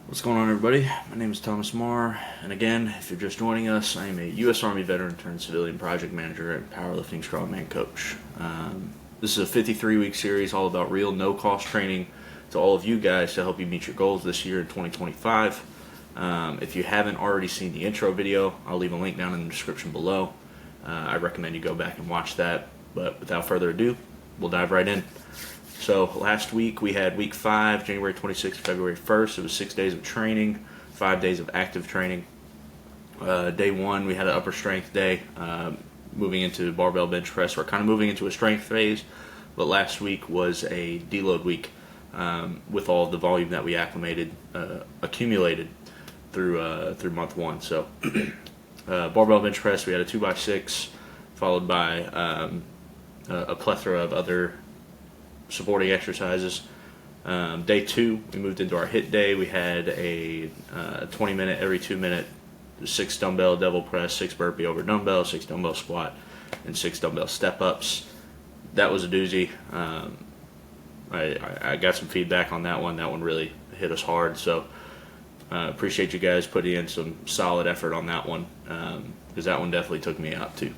What's going on, everybody? My name is Thomas Marr, and again, if you're just joining us, I am a U.S. Army veteran turned civilian project manager and powerlifting strongman coach. This is a 53-week series all about real, no-cost training to all of you guys to help you meet your goals this year in 2025. If you haven't already seen the intro video, I'll leave a link down in the description below. I recommend you go back and watch that, but without further ado, we'll dive right in. So last week we had week 5, January 26th, February 1st. It was 6 days of training, 5 days of active training. Day 1 we had an upper strength day, moving into barbell bench press. We're kind of moving into a strength phase, but last week was a deload week with all of the volume that we accumulated through month 1. So barbell bench press, we had a 2x6 followed by a plethora of other supporting exercises. Day 2, we moved into our HIIT day. We had a 20-minute, every 2-minute, 6 dumbbell devil press, 6 burpee over dumbbell, 6 dumbbell squat, and 6 dumbbell step ups. That was a doozy. I got some feedback on that one. That one really hit us hard. So appreciate you guys putting in some solid effort on that one, because that one definitely took me out too.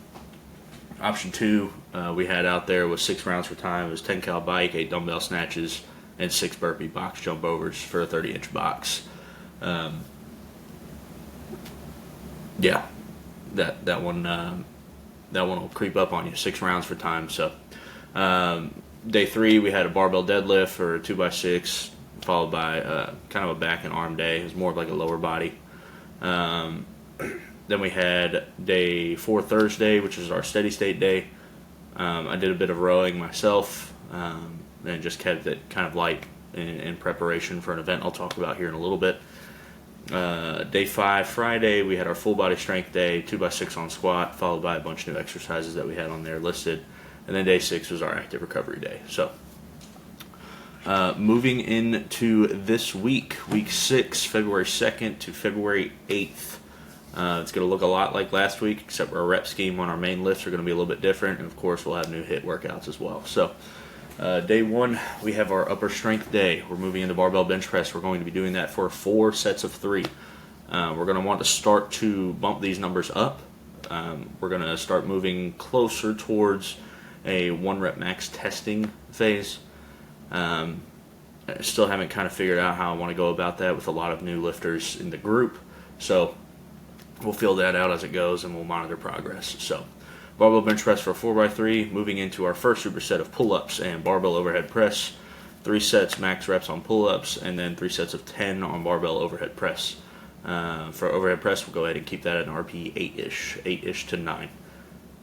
Option 2 we had out there was 6 rounds for time. It was 10 cal bike, 8 dumbbell snatches, and 6 burpee box jump overs for a 30-inch box. Yeah, that one will creep up on you. 6 rounds for time. So day 3 we had a barbell deadlift for a 2x6, followed by kind of a back and arm day. It was more of like a lower body. Then we had day 4 Thursday, which is our steady state day. I did a bit of rowing myself, and just kept it kind of light in preparation for an event I'll talk about here in a little bit. Day 5 Friday, we had our full body strength day, 2x6 on squat, followed by a bunch of new exercises that we had on there listed. And then day 6 was our active recovery day. So moving into this week, week 6, February 2nd to February 8th. It's going to look a lot like last week, except our rep scheme on our main lifts are going to be a little bit different, and of course we'll have new HIIT workouts as well. So day 1, we have our upper strength day. We're moving into barbell bench press. We're going to be doing that for 4 sets of 3. We're going to want to start to bump these numbers up. We're going to start moving closer towards a 1 rep max testing phase. I still haven't kind of figured out how I want to go about that with a lot of new lifters in the group. So we'll feel that out as it goes, and we'll monitor progress. So barbell bench press for 4x3, moving into our first superset of pull-ups and barbell overhead press. 3 sets max reps on pull-ups, and then 3 sets of 10 on barbell overhead press. For overhead press, we'll go ahead and keep that at an RP 8-ish to 9.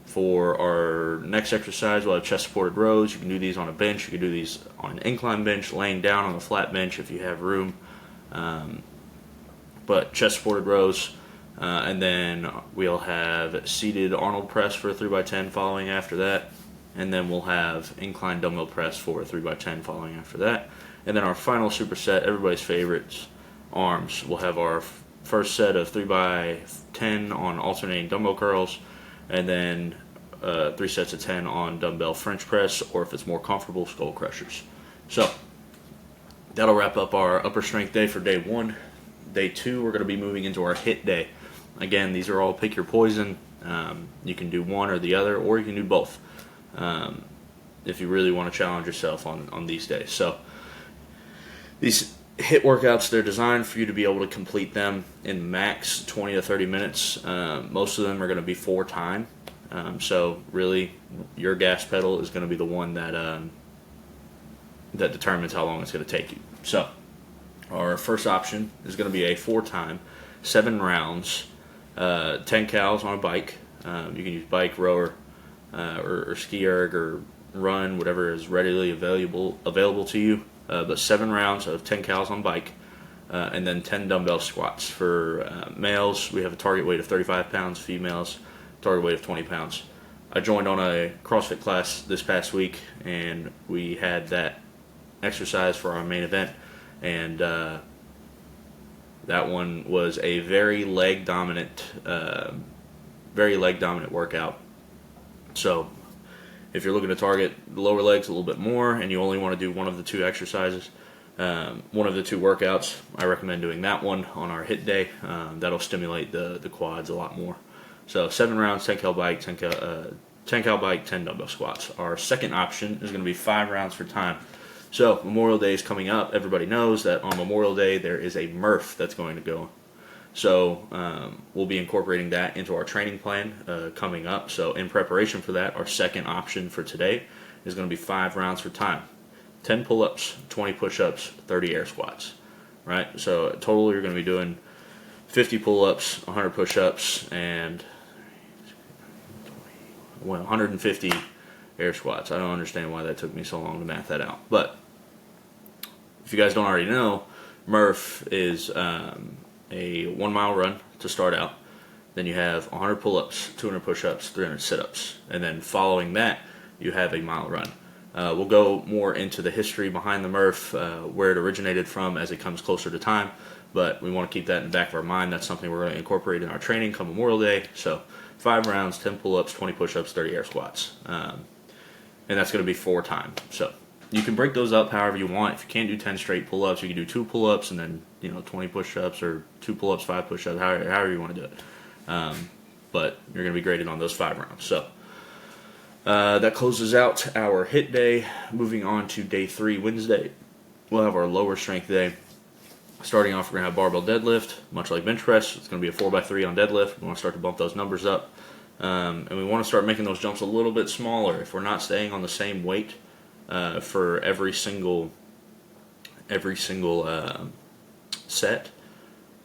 For our next exercise, we'll have chest-supported rows. You can do these on a bench. You can do these on an incline bench, laying down on a flat bench if you have room. But chest-supported rows. And then we'll have seated Arnold press for a 3x10 following after that. And then we'll have incline dumbbell press for a 3x10 following after that. And then our final superset, everybody's favorites, arms. We'll have our first set of 3x10 on alternating dumbbell curls, and then 3 sets of 10 on dumbbell French press, or if it's more comfortable, Skullcrushers. So that'll wrap up our upper strength day for day 1. Day 2, we're going to be moving into our HIIT day. Again, these are all pick your poison. You can do one or the other, or you can do both if you really want to challenge yourself on these days. So these HIIT workouts, they're designed for you to be able to complete them in max 20 to 30 minutes. Most of them are going to be for time. So really, your gas pedal is going to be the one that determines how long it's going to take you. So our first option is going to be a 4-time, 7 rounds, 10 cals on a bike. You can use bike, rower, or ski erg, or run, whatever is readily available to you. But 7 rounds of 10 cals on bike, and then 10 dumbbell squats. For males, we have a target weight of 35 pounds. Females, target weight of 20 pounds. I joined on a CrossFit class this past week, and we had that exercise for our main event, and that one was a very leg dominant workout. So if you're looking to target the lower legs a little bit more and you only want to do one of the 2 exercises, one of the two workouts. I recommend doing that one on our HIIT day. That'll stimulate the quads a lot more. So 7 rounds, 10 cal bike, 10 cal bike, 10 dumbbell squats. Our second option is going to be 5 rounds for time. So Memorial Day is coming up. Everybody knows that on Memorial Day there is a Murph that's going to go. So we'll be incorporating that into our training plan coming up. So in preparation for that, our second option for today is going to be 5 rounds for time. 10 pull-ups, 20 push-ups, 30 air squats, right? So total you're going to be doing 50 pull-ups, 100 push-ups, and 150 air squats. I don't understand why that took me so long to math that out. But if you guys don't already know, Murph is a 1 mile run to start out. Then you have 100 pull-ups, 200 push-ups, 300 sit-ups. And then following that, you have a mile run. We'll go more into the history behind the Murph, where it originated from as it comes closer to time. But we want to keep that in the back of our mind. That's something we're going to incorporate in our training come Memorial Day. So 5 rounds, 10 pull-ups, 20 push-ups, 30 air squats. And that's going to be 4 time. So you can break those up however you want. If you can't do 10 straight pull-ups, you can do 2 pull-ups and then 20 push-ups, or 2 pull-ups, 5 push-ups, however you want to do it. But you're going to be graded on those 5 rounds. So that closes out our HIIT day. Moving on to day 3, Wednesday, we'll have our lower strength day. Starting off, we're going to have barbell deadlift, much like bench press. It's going to be a 4x3 on deadlift. We want to start to bump those numbers up. And we want to start making those jumps a little bit smaller. If we're not staying on the same weight for every single set,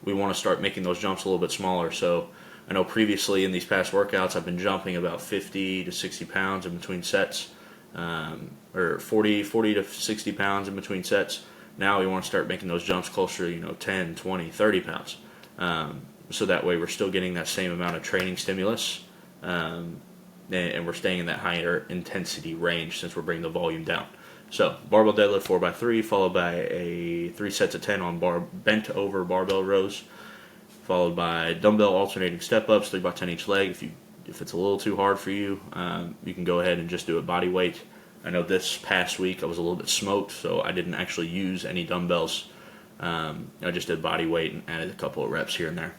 we want to start making those jumps a little bit smaller. So I know previously in these past workouts I've been jumping about 50 to 60 pounds in between sets, or 40 to 60 pounds in between sets. Now we want to start making those jumps closer to 10, 20, 30 pounds. So that way we're still getting that same amount of training stimulus, and we're staying in that higher intensity range since we're bringing the volume down. So barbell deadlift 4x3, followed by a 3 sets of 10 on bent over barbell rows, followed by dumbbell alternating step ups, 3x10 each leg. If it's a little too hard for you, you can go ahead and just do it body weight. I know this past week I was a little bit smoked, so I didn't actually use any dumbbells. I just did body weight and added a couple of reps here and there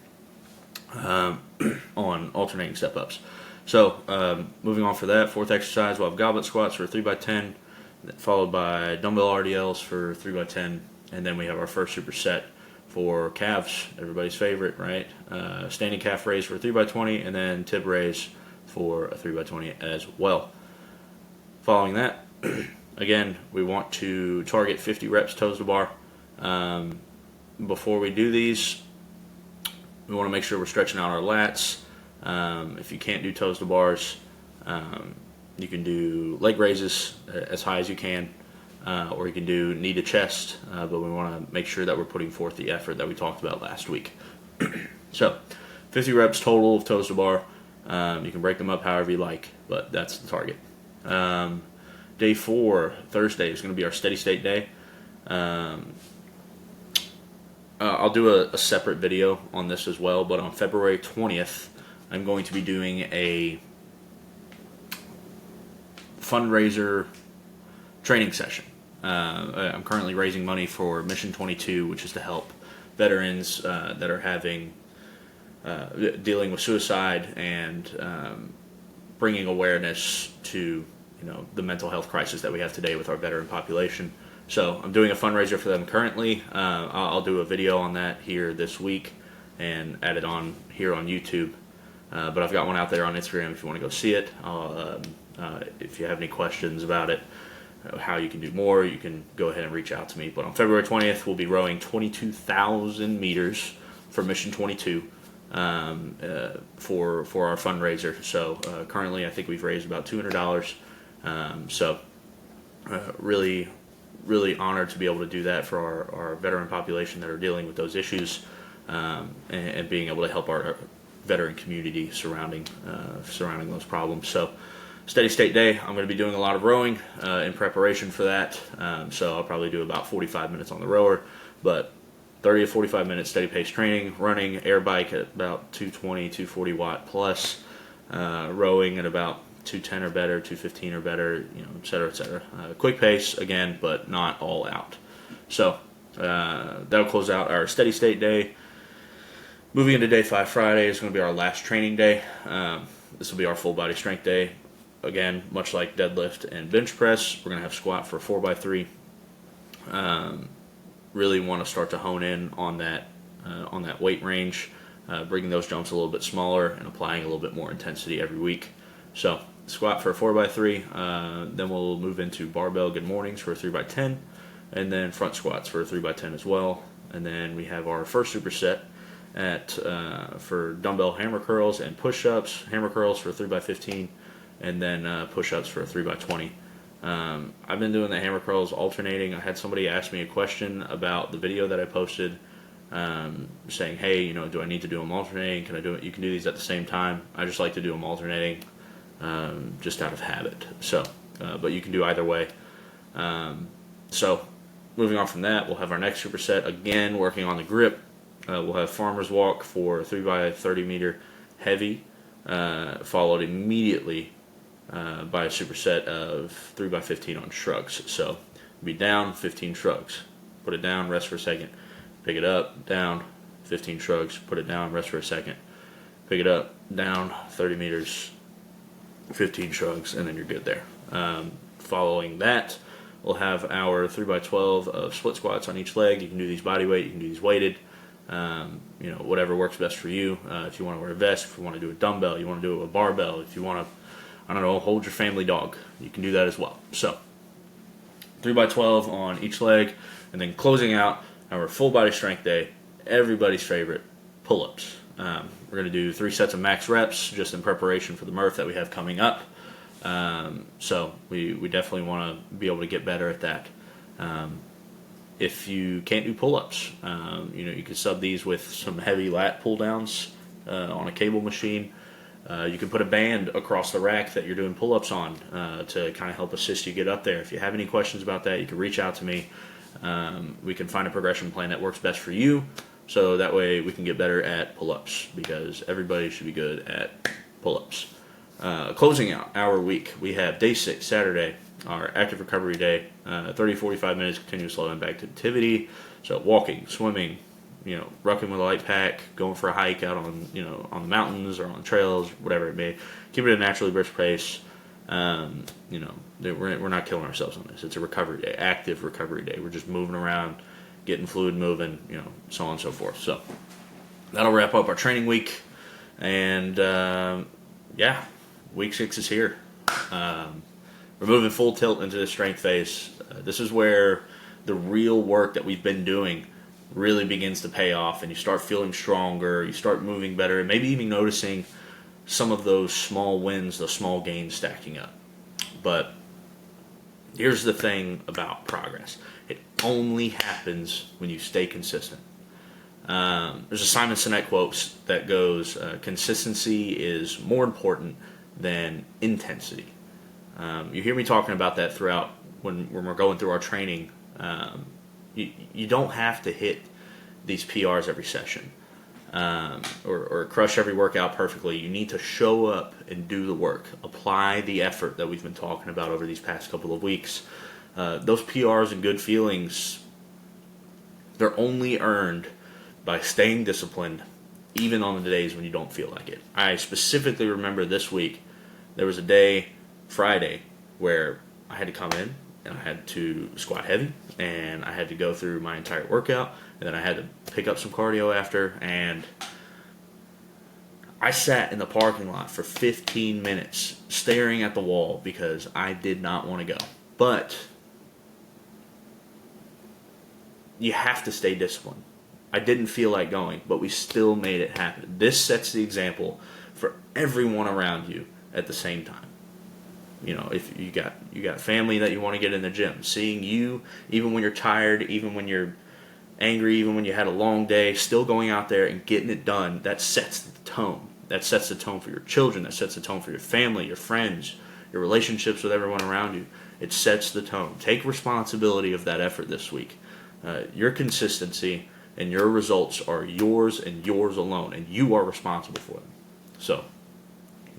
on alternating step ups. So moving on for that, 4th exercise, we'll have goblet squats for 3x10, followed by dumbbell RDLs for 3x10, and then we have our first superset for calves, everybody's favorite, right? Standing calf raise for 3x20, and then tib raise for a 3x20 as well. Following that, again, we want to target 50 reps toes to bar. Before we do these, we want to make sure we're stretching out our lats. If you can't do toes to bars, you can do leg raises as high as you can, or you can do knee to chest, but we want to make sure that we're putting forth the effort that we talked about last week. So 50 reps total of toes to bar. You can break them up however you like, but that's the target. Day 4, Thursday, is going to be our steady state day. I'll do a separate video on this as well, but on February 20th, I'm going to be doing a fundraiser training session. I'm currently raising money for Mission 22, which is to help veterans that are dealing with suicide and bringing awareness to the mental health crisis that we have today with our veteran population. So I'm doing a fundraiser for them currently. I'll do a video on that here this week and add it on here on YouTube. But I've got one out there on Instagram if you want to go see it. If you have any questions about it, how you can do more, you can go ahead and reach out to me. But on February 20th, we'll be rowing 22,000 meters for Mission 22 for our fundraiser. So currently, I think we've raised about $200. So really honored to be able to do that for our veteran population that are dealing with those issues, and being able to help our veteran community surrounding those problems. So steady state day, I'm going to be doing a lot of rowing in preparation for that. So I'll probably do about 45 minutes on the rower, but 30 to 45 minutes steady pace training, running, air bike at about 220, 240 watt plus, rowing at about 210 or better, 215 or better, et cetera, et cetera. Quick pace again, but not all out. So that'll close out our steady state day. Moving into day 5 Friday is going to be our last training day. This will be our full body strength day. Again, much like deadlift and bench press, we're going to have squat for 4x3. Really want to start to hone in on that weight range, bringing those jumps a little bit smaller and applying a little bit more intensity every week. So squat for a 4x3, then we'll move into barbell good mornings for a 3x10, and then front squats for a 3x10 as well. And then we have our first superset for dumbbell hammer curls and push-ups, hammer curls for a 3x15, and then push-ups for a 3x20. I've been doing the hammer curls alternating. I had somebody ask me a question about the video that I posted, saying, hey, do I need to do them alternating? Can I do it? You can do these at the same time. I just like to do them alternating, just out of habit. So, but you can do either way. So, moving on from that, we'll have our next superset, again, working on the grip. We'll have farmer's walk for 3x30 meter heavy, followed immediately by a superset of 3x15 on shrugs. So be down, 15 shrugs. Put it down, rest for a second. Pick it up, down, 15 shrugs. Put it down, rest for a second. Pick it up, down, 30 meters, 15 shrugs, and then you're good there. Following that, we'll have our 3x12 of split squats on each leg. You can do these body weight, you can do these weighted. Whatever works best for you. If you want to wear a vest, if you want to do a dumbbell, you want to do it with a barbell, if you want to, hold your family dog, you can do that as well. So 3x12 on each leg, and then closing out our full body strength day, everybody's favorite, pull-ups. We're going to do 3 sets of max reps just in preparation for the Murph that we have coming up. So we definitely want to be able to get better at that. If you can't do pull-ups, you can sub these with some heavy lat pull-downs on a cable machine. You can put a band across the rack that you're doing pull-ups on to kind of help assist you get up there. If you have any questions about that, you can reach out to me. We can find a progression plan that works best for you, so that way we can get better at pull-ups, because everybody should be good at pull-ups. Closing out our week, we have day 6, Saturday, our active recovery day, 30-45 minutes continuous low impact activity. So walking, swimming, rucking with a light pack, going for a hike out on the mountains or on trails, whatever it may. Keep it at a naturally brisk pace. We're not killing ourselves on this. It's a recovery day, active recovery day. We're just moving around, getting fluid moving, so on and so forth. So that'll wrap up our training week. And week 6 is here. We're moving full tilt into the strength phase. This is where the real work that we've been doing really begins to pay off, and you start feeling stronger, you start moving better, and maybe even noticing some of those small wins, those small gains stacking up. But here's the thing about progress. It only happens when you stay consistent. There's a Simon Sinek quote that goes, consistency is more important than intensity. You hear me talking about that throughout when we're going through our training. You don't have to hit these PRs every session or crush every workout perfectly. You need to show up and do the work. Apply the effort that we've been talking about over these past couple of weeks. Those PRs and good feelings, they're only earned by staying disciplined, even on the days when you don't feel like it. I specifically remember this week, there was a day, Friday, where I had to come in and I had to squat heavy, and I had to go through my entire workout, and then I had to pick up some cardio after, and I sat in the parking lot for 15 minutes staring at the wall because I did not want to go. But you have to stay disciplined. I didn't feel like going, but we still made it happen. This sets the example for everyone around you at the same time. If you got family that you want to get in the gym, seeing you, even when you're tired, even when you're angry, even when you had a long day, still going out there and getting it done, that sets the tone. That sets the tone for your children. That sets the tone for your family, your friends, your relationships with everyone around you. It sets the tone. Take responsibility of that effort this week. Your consistency and your results are yours and yours alone, and you are responsible for them. So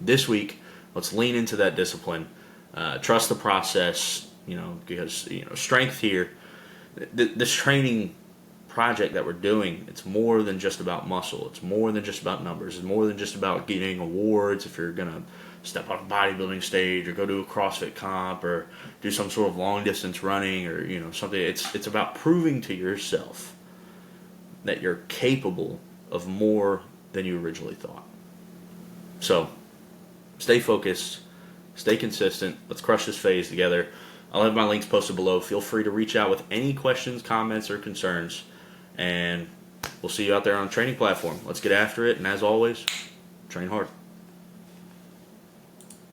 this week, let's lean into that discipline. Trust the process, because strength here this training project that we're doing, it's more than just about muscle. It's more than just about numbers. It's more than just about getting awards if you're gonna step on a bodybuilding stage or go to a CrossFit comp or do some sort of long distance running or something. It's about proving to yourself that you're capable of more than you originally thought. So stay focused, stay consistent. Let's crush this phase together. I'll have my links posted below. Feel free to reach out with any questions, comments, or concerns. And we'll see you out there on the training platform. Let's get after it. And as always, train hard.